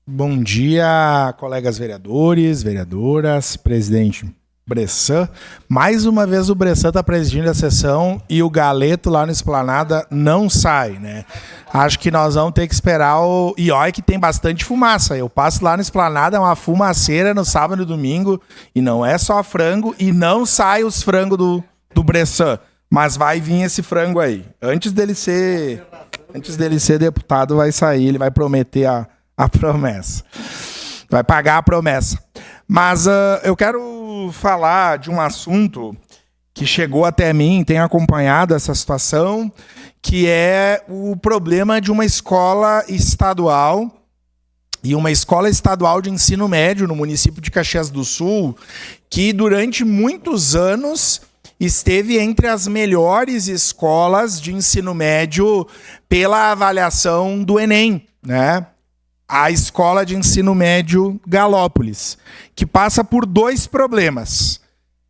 Bom dia, colegas vereadores, vereadoras, presidente Bressan. Mais uma vez o Bressan está presidindo a sessão e o Galeto lá no Esplanada não sai, né? Acho que nós vamos ter que esperar o... E olha que tem bastante fumaça. Eu passo lá no Esplanada, é uma fumaceira no sábado e domingo, e não é só frango, e não sai os frangos do Bressan. Mas vai vir esse frango aí. Antes dele ser deputado, vai sair, ele vai prometer a promessa. Vai pagar a promessa. Mas eu quero falar de um assunto que chegou até mim, tem acompanhado essa situação, que é o problema de uma escola estadual e uma escola estadual de ensino médio no município de Caxias do Sul, que durante muitos anos esteve entre as melhores escolas de ensino médio pela avaliação do Enem, né? A Escola de Ensino Médio Galópolis, que passa por dois problemas.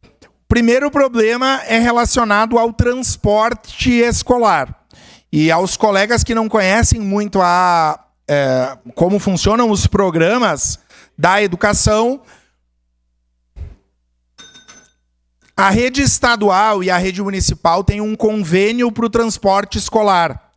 O primeiro problema é relacionado ao transporte escolar. E aos colegas que não conhecem muito como funcionam os programas da educação, a rede estadual e a rede municipal têm um convênio para o transporte escolar.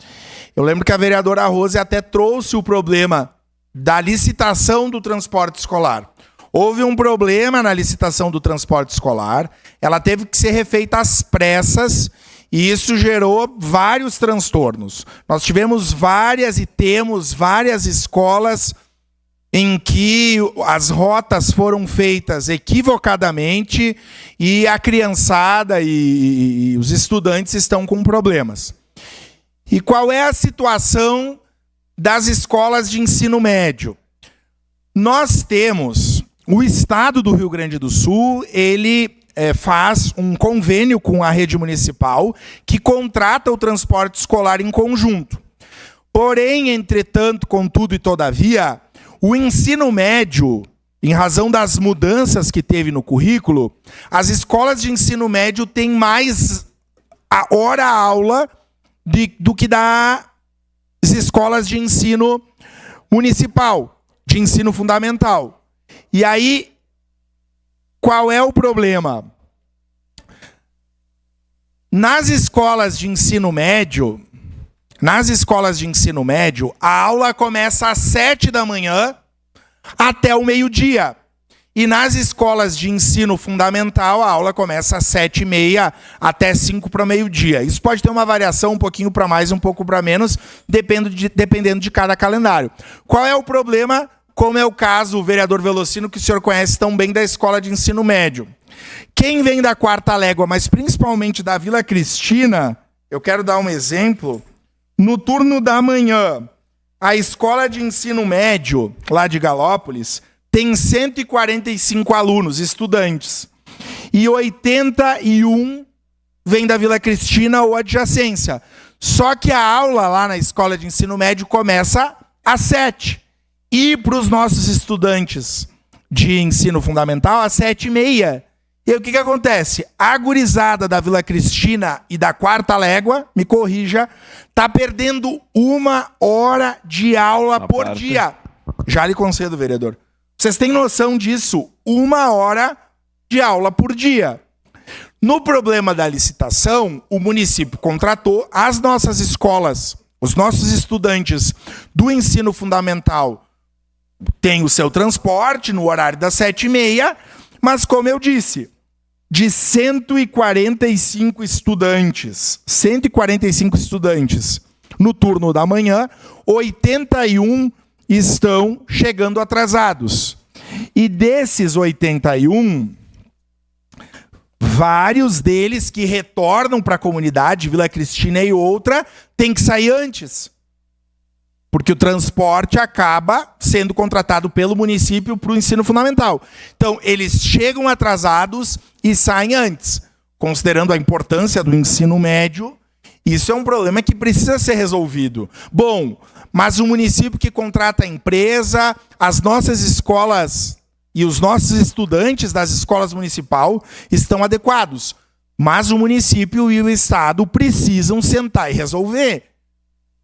Eu lembro que a vereadora Rose até trouxe o problema da licitação do transporte escolar. Houve um problema na licitação do transporte escolar, ela teve que ser refeita às pressas e isso gerou vários transtornos. Nós tivemos e temos várias escolas em que as rotas foram feitas equivocadamente e a criançada e os estudantes estão com problemas. E qual é a situação das escolas de ensino médio? Nós temos o Estado do Rio Grande do Sul, ele faz um convênio com a rede municipal que contrata o transporte escolar em conjunto. Porém, entretanto, contudo e todavia, o ensino médio, em razão das mudanças que teve no currículo, as escolas de ensino médio têm mais a hora-aula do que das escolas de ensino municipal, de ensino fundamental. E aí, qual é o problema? Nas escolas de ensino médio, a aula começa às 7 da manhã até o meio-dia. E nas escolas de ensino fundamental, a aula começa às 7h30 até 5 para o meio-dia. Isso pode ter uma variação um pouquinho para mais, um pouco para menos, dependendo de cada calendário. Qual é o problema? Como é o caso, o vereador Velocino, que o senhor conhece tão bem, da escola de ensino médio. Quem vem da Quarta Légua, mas principalmente da Vila Cristina, eu quero dar um exemplo. No turno da manhã, a escola de ensino médio, lá de Galópolis, tem 145 alunos, estudantes. E 81 vem da Vila Cristina ou adjacência. Só que a aula lá na escola de ensino médio começa às 7. E para os nossos estudantes de ensino fundamental, às 7h30. E aí, o que acontece? A gurizada da Vila Cristina e da Quarta Légua, me corrija, está perdendo 1 hora de aula por dia. Já lhe concedo, vereador. Vocês têm noção disso? 1 hora de aula por dia. No problema da licitação, o município contratou as nossas escolas, os nossos estudantes do ensino fundamental têm o seu transporte no horário das 7h30, mas como eu disse, de 145 estudantes no turno da manhã, 81 estão chegando atrasados. E desses 81, vários deles que retornam para a comunidade, Vila Cristina e outra, têm que sair antes. Porque o transporte acaba sendo contratado pelo município para o ensino fundamental. Então, eles chegam atrasados e saem antes. Considerando a importância do ensino médio, isso é um problema que precisa ser resolvido. Bom, mas o município que contrata a empresa, as nossas escolas e os nossos estudantes das escolas municipais estão adequados. Mas o município e o Estado precisam sentar e resolver.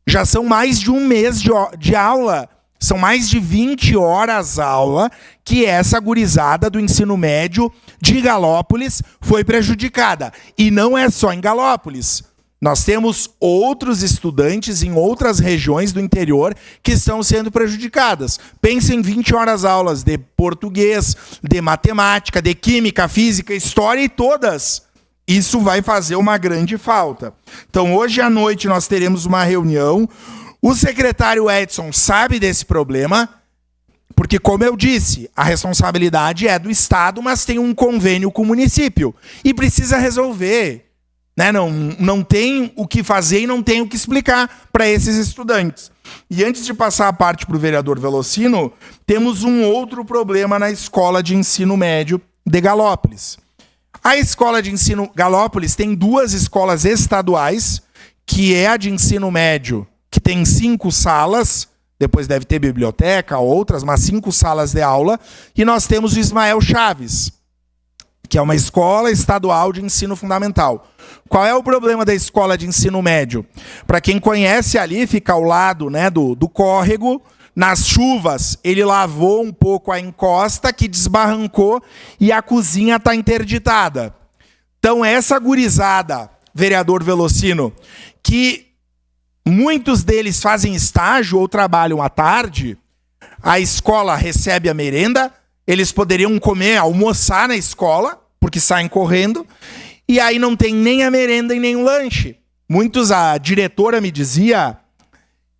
Já são mais de um mês de aula São mais de 20 horas aula que essa gurizada do ensino médio de Galópolis foi prejudicada. E não é só em Galópolis. Nós temos outros estudantes em outras regiões do interior que estão sendo prejudicadas. Pensem em 20 horas aulas de português, de matemática, de química, física, história e todas. Isso vai fazer uma grande falta. Então, hoje à noite nós teremos uma reunião. O secretário Edson sabe desse problema, porque, como eu disse, a responsabilidade é do Estado, mas tem um convênio com o município. E precisa resolver. Né? Não tem o que fazer e não tem o que explicar para esses estudantes. E antes de passar a parte para o vereador Velocino, temos um outro problema na escola de ensino médio de Galópolis. A escola de ensino Galópolis tem 2 escolas estaduais, que é a de ensino médio, que tem 5 salas, depois deve ter biblioteca, outras, mas 5 salas de aula, e nós temos o Ismael Chaves, que é uma escola estadual de ensino fundamental. Qual é o problema da escola de ensino médio? Para quem conhece ali, fica ao lado, né, do córrego. Nas chuvas, ele lavou um pouco a encosta, que desbarrancou, e a cozinha está interditada. Então, essa gurizada, vereador Velocino, que muitos deles fazem estágio ou trabalham à tarde, a escola recebe a merenda, eles poderiam comer, almoçar na escola, porque saem correndo, e aí não tem nem a merenda e nem o lanche. A diretora me dizia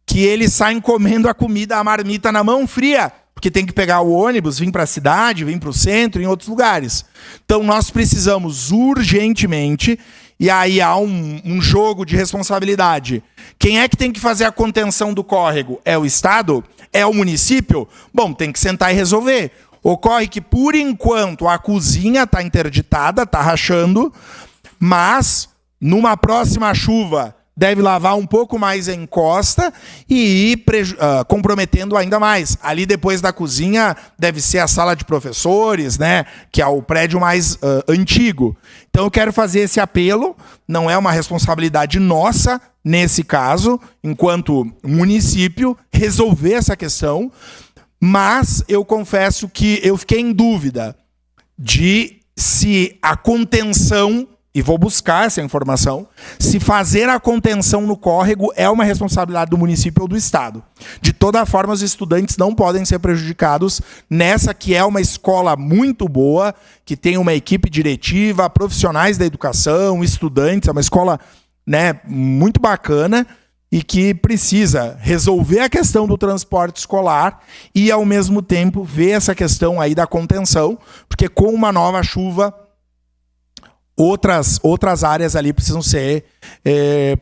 que eles saem comendo a comida, a marmita na mão fria, porque tem que pegar o ônibus, vir para a cidade, vir para o centro, em outros lugares. Então nós precisamos urgentemente, e aí há um jogo de responsabilidade. Quem é que tem que fazer a contenção do córrego? É o Estado? É o município? Bom, tem que sentar e resolver. Ocorre que, por enquanto, a cozinha está interditada, está rachando, mas, numa próxima chuva, deve lavar um pouco mais a encosta e ir comprometendo ainda mais. Ali, depois da cozinha, deve ser a sala de professores, né, que é o prédio mais antigo. Então, eu quero fazer esse apelo. Não é uma responsabilidade nossa, nesse caso, enquanto município, resolver essa questão. Mas eu confesso que eu fiquei em dúvida de se a contenção, e vou buscar essa informação, se fazer a contenção no córrego é uma responsabilidade do município ou do Estado. De toda forma, os estudantes não podem ser prejudicados nessa que é uma escola muito boa, que tem uma equipe diretiva, profissionais da educação, estudantes, é uma escola, né, muito bacana, e que precisa resolver a questão do transporte escolar e, ao mesmo tempo, ver essa questão aí da contenção, porque com uma nova chuva, outras áreas ali precisam ser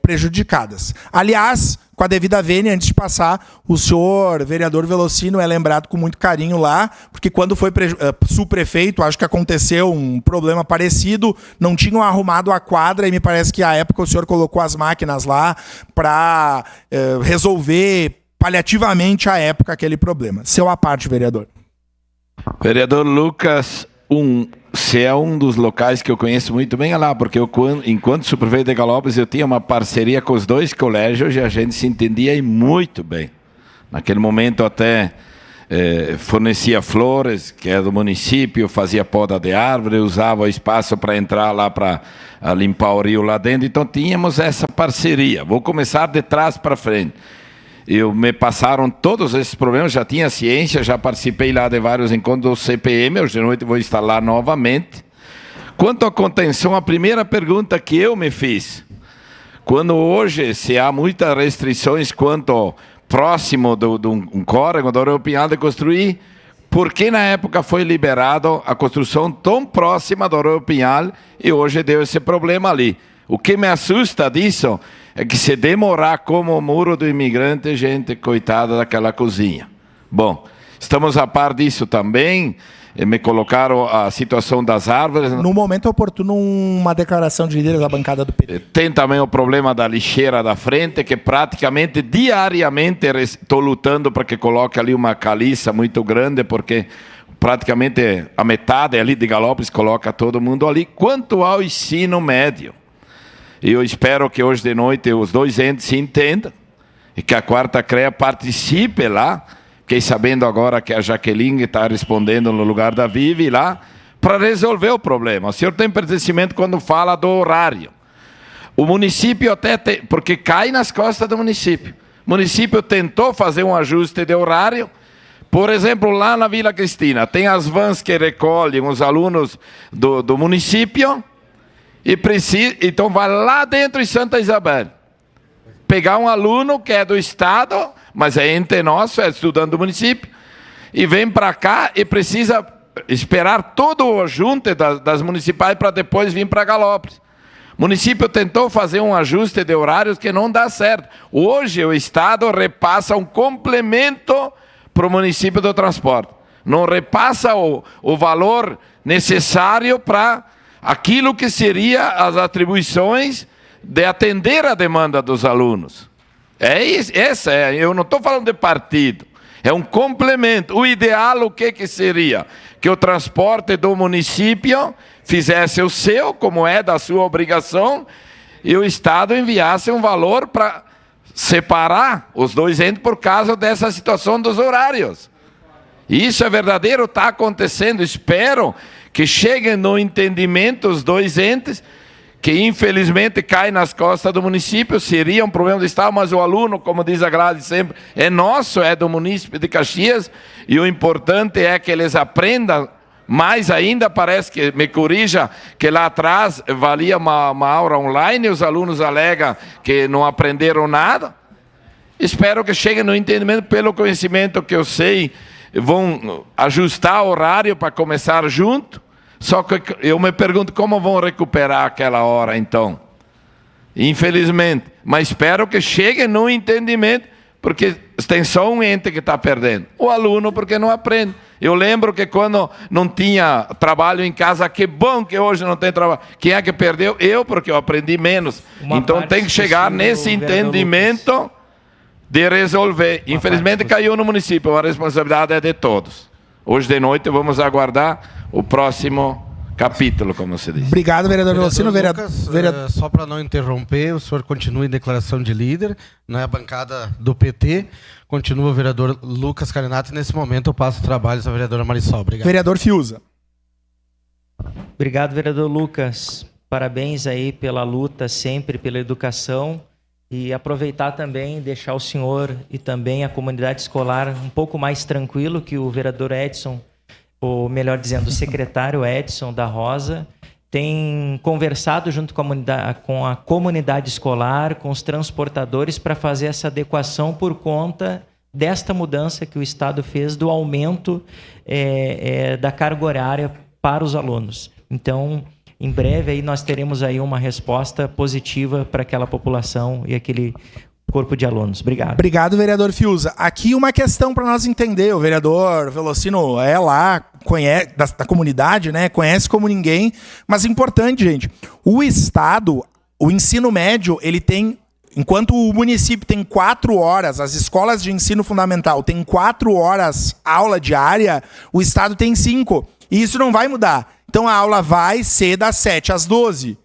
prejudicadas. Aliás, com a devida vênia, antes de passar, o senhor vereador Velocino é lembrado com muito carinho lá, porque quando foi subprefeito, acho que aconteceu um problema parecido, não tinham arrumado a quadra e me parece que à época o senhor colocou as máquinas lá para resolver paliativamente à época aquele problema. Seu à parte, vereador. Vereador Lucas, se é um dos locais que eu conheço muito bem, é lá, porque eu, enquanto subprefeito de Galópolis, eu tinha uma parceria com os 2 colégios e a gente se entendia muito bem. Naquele momento até fornecia flores, que é do município, fazia poda de árvore, usava o espaço para entrar lá para limpar o rio lá dentro, então tínhamos essa parceria. Vou começar de trás para frente. Me passaram todos esses problemas, já tinha ciência, já participei lá de vários encontros do CPM, hoje de noite vou estar lá novamente. Quanto à contenção, a primeira pergunta que eu me fiz, quando hoje se há muitas restrições quanto próximo de um córrego, do Arroio Pinhal de construir, por que na época foi liberado a construção tão próxima do Arroio Pinhal e hoje deu esse problema ali? O que me assusta disso é que se demorar como o muro do imigrante, gente, coitada daquela cozinha. Bom, estamos a par disso também, me colocaram a situação das árvores. No momento oportuno, uma declaração de líderes da bancada do PT. Tem também o problema da lixeira da frente, que praticamente diariamente estou lutando para que coloque ali uma caliça muito grande, porque praticamente a metade ali de Galópolis coloca todo mundo ali. Quanto ao ensino médio, eu espero que hoje de noite os 2 entes se entendam e que a 4ª CREA participe lá, fiquei sabendo agora que a Jaqueline está respondendo no lugar da Vivi lá, para resolver o problema. O senhor tem pertencimento quando fala do horário. O município até tem, porque cai nas costas do município. O município tentou fazer um ajuste de horário. Por exemplo, lá na Vila Cristina, tem as vans que recolhem os alunos do município, e então vai lá dentro de Santa Isabel. Pegar um aluno que é do Estado, mas é ente nosso, é estudante do município, e vem para cá e precisa esperar todo o junte das municipais para depois vir para Galópolis. O município tentou fazer um ajuste de horários que não dá certo. Hoje o Estado repassa um complemento para o município do transporte. Não repassa o valor necessário para aquilo que seria as atribuições de atender a demanda dos alunos. Eu não estou falando de partido. É um complemento. O ideal, o que seria? Que o transporte do município fizesse o seu, como é da sua obrigação, e o Estado enviasse um valor para separar os dois entes por causa dessa situação dos horários. Isso é verdadeiro, está acontecendo. Espero que cheguem no entendimento os dois entes, que infelizmente cai nas costas do município, seria um problema do Estado, mas o aluno, como diz a Grade sempre, é nosso, é do município de Caxias, e o importante é que eles aprendam mais ainda. Parece que, me corrija, que lá atrás valia uma aula online, os alunos alegam que não aprenderam nada. Espero que cheguem no entendimento, pelo conhecimento que eu sei, vão ajustar o horário para começar junto. Só que eu me pergunto como vão recuperar aquela hora, então. Infelizmente. Mas espero que cheguem no entendimento, porque tem só um ente que está perdendo. O aluno, porque não aprende. Eu lembro que quando não tinha trabalho em casa, que bom que hoje não tem trabalho. Quem é que perdeu? Eu, porque eu aprendi menos. Então tem que chegar nesse entendimento de resolver. Infelizmente caiu no município, a responsabilidade é de todos. Hoje de noite vamos aguardar o próximo capítulo, como se diz. Obrigado, vereador Velocino. Lucas, só para não interromper, o senhor continua em declaração de líder, não é a bancada do PT. Continua o vereador Lucas Carinato, e nesse momento eu passo trabalhos à vereadora Marisol. Obrigado. Vereador Fiuza. Obrigado, vereador Lucas. Parabéns aí pela luta sempre pela educação. E aproveitar também, deixar o senhor e também a comunidade escolar um pouco mais tranquilo, que o vereador Edson, ou melhor dizendo, o secretário Edson da Rosa, tem conversado junto com a comunidade escolar, com os transportadores, para fazer essa adequação por conta desta mudança que o Estado fez do aumento da carga horária para os alunos. Então, em breve aí nós teremos aí uma resposta positiva para aquela população e aquele corpo de alunos. Obrigado. Obrigado, vereador Fiuza. Aqui uma questão para nós entender. O vereador Velocino é lá, conhece da comunidade, né? Conhece como ninguém. Mas importante, gente. O Estado, o ensino médio, ele tem... Enquanto o município tem 4 horas, as escolas de ensino fundamental têm 4 horas aula diária, o Estado tem 5. E isso não vai mudar. Então a aula vai ser das 7 às 12.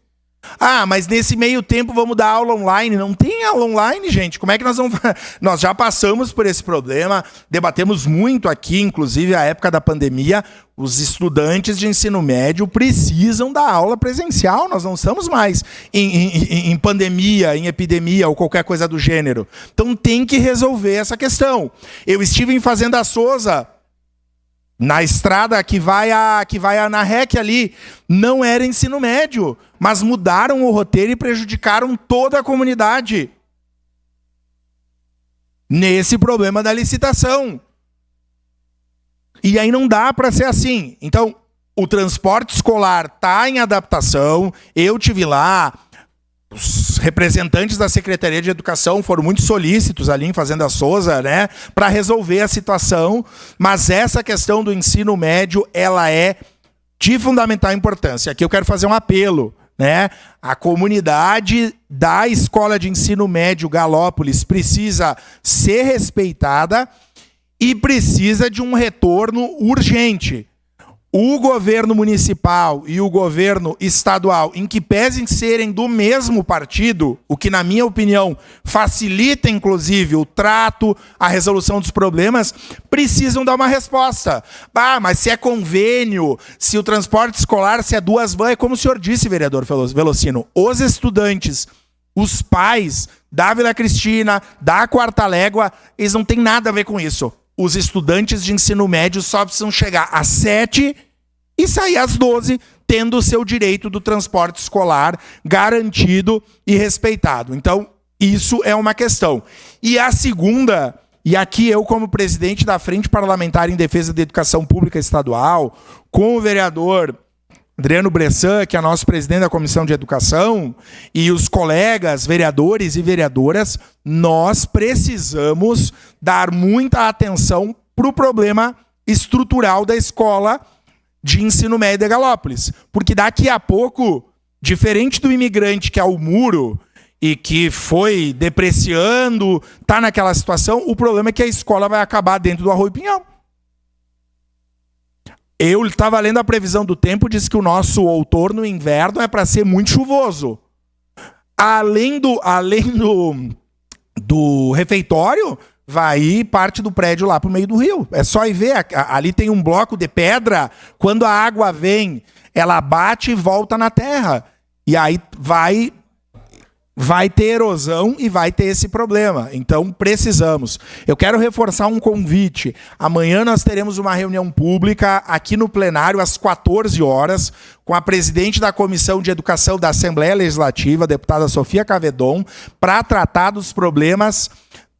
Ah, mas nesse meio tempo vamos dar aula online. Não tem aula online, gente. Como é que nós vamos... Nós já passamos por esse problema, debatemos muito aqui, inclusive a época da pandemia. Os estudantes de ensino médio precisam da aula presencial. Nós não estamos mais em pandemia, em epidemia ou qualquer coisa do gênero. Então tem que resolver essa questão. Eu estive em Fazenda Souza, na estrada que vai na REC ali, não era ensino médio, mas mudaram o roteiro e prejudicaram toda a comunidade nesse problema da licitação. E aí não dá para ser assim. Então, o transporte escolar está em adaptação, eu tive lá, os representantes da Secretaria de Educação foram muito solícitos ali em Fazenda Souza, né, para resolver a situação, mas essa questão do ensino médio, ela é de fundamental importância. Aqui eu quero fazer um apelo, né? A comunidade da Escola de Ensino Médio Galópolis precisa ser respeitada e precisa de um retorno urgente. o governo municipal e o governo estadual, em que pesem serem do mesmo partido, o que, na minha opinião, facilita, inclusive, o trato, a resolução dos problemas, precisam dar uma resposta. Ah, mas se é convênio, se o transporte escolar, se é 2 vans, é como o senhor disse, vereador Velocino, os estudantes, os pais da Vila Cristina, da Quarta Légua, eles não têm nada a ver com isso. Os estudantes de ensino médio só precisam chegar às 7 e sair às 12, tendo o seu direito do transporte escolar garantido e respeitado. Então, isso é uma questão. E a segunda, e aqui eu, como presidente da Frente Parlamentar em Defesa da Educação Pública Estadual, com o vereador Adriano Bressan, que é nosso presidente da Comissão de Educação, e os colegas vereadores e vereadoras, nós precisamos dar muita atenção para o problema estrutural da escola de ensino médio de Galópolis. Porque daqui a pouco, diferente do imigrante que é o muro e que foi depreciando, está naquela situação, o problema é que a escola vai acabar dentro do Arroio Pinhão. Eu estava lendo a previsão do tempo, diz que o nosso outono e inverno é para ser muito chuvoso. Além do refeitório, vai ir parte do prédio lá para o meio do rio. É só ir ver, ali tem um bloco de pedra, quando a água vem, ela bate e volta na terra. E aí vai ter erosão e vai ter esse problema. Então, precisamos. Eu quero reforçar um convite. Amanhã nós teremos uma reunião pública aqui no plenário, às 14 horas, com a presidente da Comissão de Educação da Assembleia Legislativa, a deputada Sofia Cavedon, para tratar dos problemas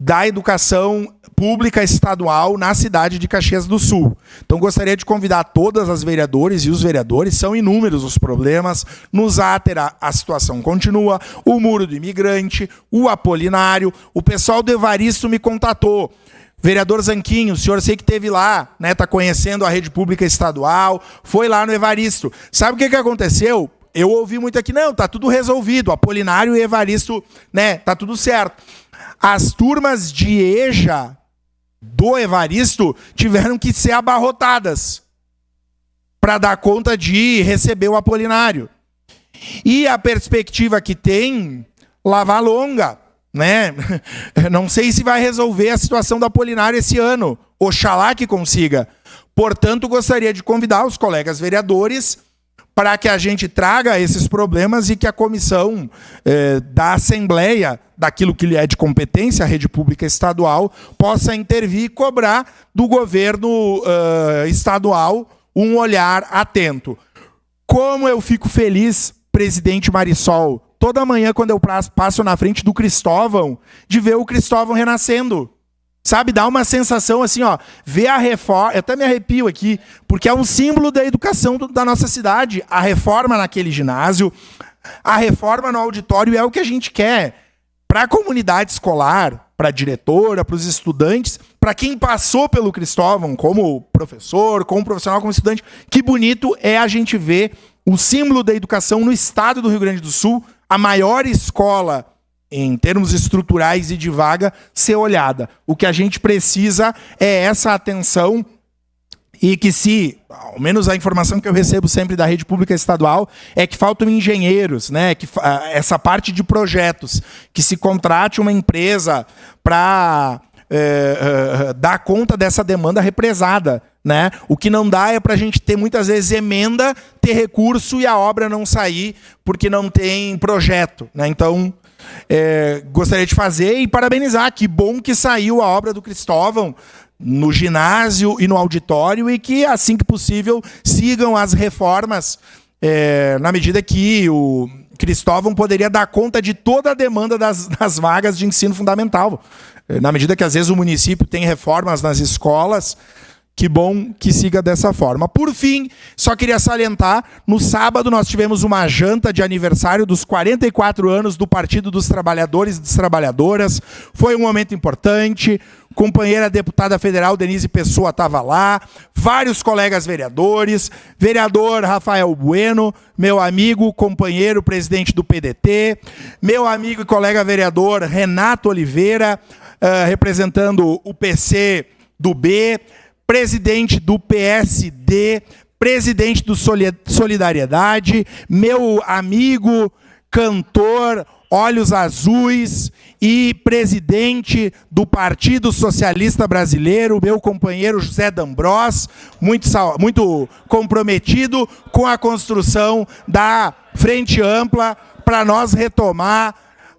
da educação pública estadual na cidade de Caxias do Sul. Então, gostaria de convidar todas as vereadoras e os vereadores, são inúmeros os problemas, no Záter a situação continua, o muro do imigrante, o Apolinário, o pessoal do Evaristo me contatou. Vereador Zanquinho, o senhor sei que esteve lá, né, tá conhecendo a rede pública estadual, foi lá no Evaristo. Sabe o que aconteceu? Eu ouvi muito aqui, não, tá tudo resolvido, Apolinário e Evaristo, né, tá tudo certo. As turmas de EJA do Evaristo tiveram que ser abarrotadas para dar conta de receber o Apolinário. E a perspectiva que tem, Lava Longa, né? Não sei se vai resolver a situação do Apolinário esse ano. Oxalá que consiga. Portanto, gostaria de convidar os colegas vereadores para que a gente traga esses problemas e que a comissão da Assembleia, daquilo que lhe é de competência, a rede pública estadual, possa intervir e cobrar do governo estadual um olhar atento. Como eu fico feliz, presidente Marisol, toda manhã quando eu passo na frente do Cristóvão, de ver o Cristóvão renascendo. Sabe, dá uma sensação assim, ó, ver a reforma, eu até me arrepio aqui, porque é um símbolo da educação da nossa cidade, a reforma naquele ginásio, a reforma no auditório é o que a gente quer para a comunidade escolar, para a diretora, para os estudantes, para quem passou pelo Cristóvão como professor, como profissional, como estudante, que bonito é a gente ver o símbolo da educação no estado do Rio Grande do Sul, a maior escola em termos estruturais e de vaga, ser olhada. O que a gente precisa é essa atenção e que se, ao menos a informação que eu recebo sempre da rede pública estadual, é que faltam engenheiros, né? Que, essa parte de projetos, que se contrate uma empresa para dar conta dessa demanda represada, né? O que não dá é para a gente ter muitas vezes emenda, ter recurso e a obra não sair porque não tem projeto, né? Então, gostaria de fazer e parabenizar. Que bom que saiu a obra do Cristóvão no ginásio e no auditório e que, assim que possível, sigam as reformas na medida que o Cristóvão poderia dar conta de toda a demanda das vagas de ensino fundamental. Na medida que, às vezes, o município tem reformas nas escolas, que bom que siga dessa forma. Por fim, só queria salientar, no sábado nós tivemos uma janta de aniversário dos 44 anos do Partido dos Trabalhadores e das Trabalhadoras. Foi um momento importante. Companheira deputada federal Denise Pessoa estava lá, vários colegas vereadores, vereador Rafael Bueno, meu amigo, companheiro, presidente do PDT, meu amigo e colega vereador Renato Oliveira, representando o PC do B, presidente do PSD, presidente do Solidariedade, meu amigo, cantor, Olhos Azuis e presidente do Partido Socialista Brasileiro, meu companheiro José D'Ambrós, muito comprometido com a construção da Frente Ampla para nós retomar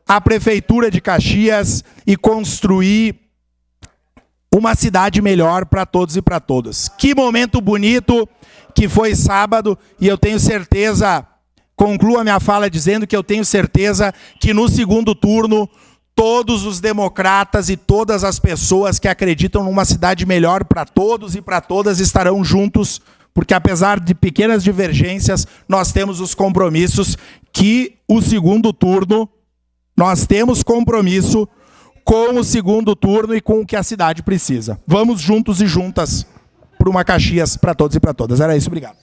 a Prefeitura de Caxias e construir uma cidade melhor para todos e para todas. Que momento bonito que foi sábado, e eu tenho certeza, concluo a minha fala dizendo que eu tenho certeza que no segundo turno todos os democratas e todas as pessoas que acreditam numa cidade melhor para todos e para todas estarão juntos, porque apesar de pequenas divergências, nós temos os compromissos que o segundo turno, nós temos compromisso com o segundo turno e com o que a cidade precisa. Vamos juntos e juntas para uma Caxias para todos e para todas. Era isso, obrigado.